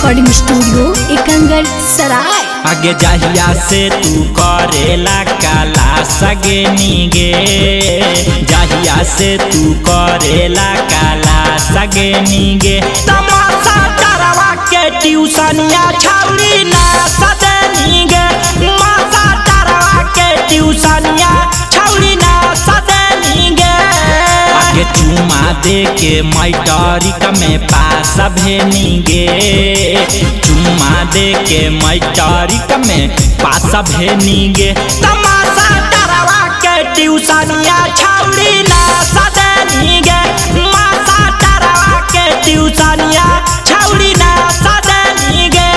Recording studio Ekangar सराय। आगे जहिया से तू करेला काला सगेनी गे, जहिया से तू करेला काला सगेनी गे। तमाशा डरवा के ट्यूशनिया छौरी ना सदेनी गे, माशा डरवा के ट्यूशनिया छौरी ना सदेनी गे। आगे चुमा दे के मैट्रिक में पास भेनी गे, चुमा दे के मैट्रिक में पास भेनी गे। तमाशा डरवा के ट्यूशनिया छौरी ना सदेनी गे, माशा डरवा के ट्यूशनिया छौरी ना सदेनी गे।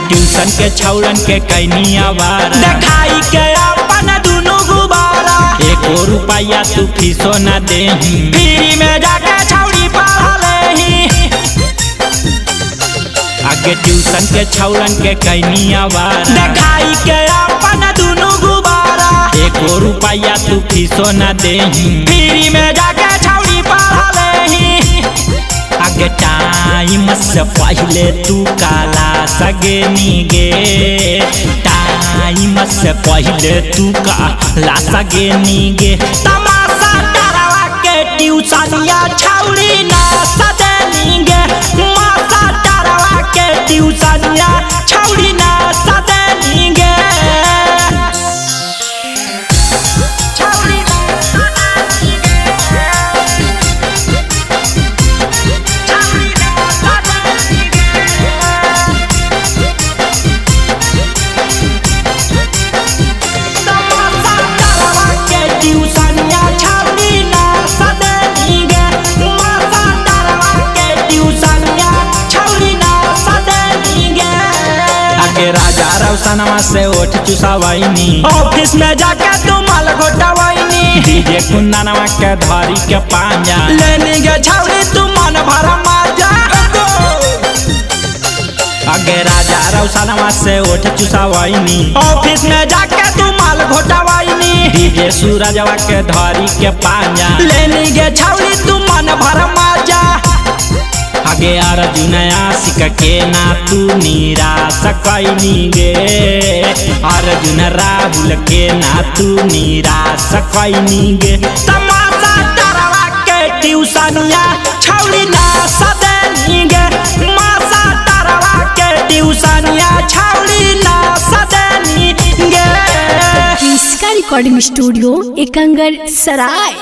ट्यूशन के छौरन के कैनी आवारा देखाई के अपन दुनु गुबारा। एको रुपया तू फीसो न देही, फ्री में जाके छौरी पढ़ा लेही। आगे ट्यूशन के छौरन के कैनी आवारा देखाई के अपन दुनु गुबारा। एको रुपया तू फीसो न देही, फ्री में जाके छौरी पढ़ा लेही। आगे टाइम से पहले तू काला सगेनी गे, टाइम से पहले तू काला सगेनी गे। तमाशा डरवा के ट्यूशनिया छौरी ना सदेनी गे, माशा डरवा के ट्यूशनिया छौरी ना सदेनी गे। राजा रौशनवा से ओठ चुसावैनी, ऑफिस में जाके तू माल घोटावैनी। डीजे कुंदनवा के धरी के पांजा लेनी गे छौरी तू मन भर माजा। आगे राजा रौशनवा से ओठ चुसावैनी, ऑफिस में जाके तू माल घोटावैनी। डीजे सूरजवा के धरी के पांजा लेनी गे छौरी तू मन भर माजा। आगे अर्जुन आशिक के ना तू निराश कैनी गे, अर्जुन राहुल के ना तू निराश कैनी गे। तमाशा डरवा के ट्यूशनिया छौरी ना सदेनी गे, माशा डरवा के ट्यूशनिया छौरी ना सदेनी गे। इसका रिकॉर्डिंग स्टूडियो एकंगर सराय।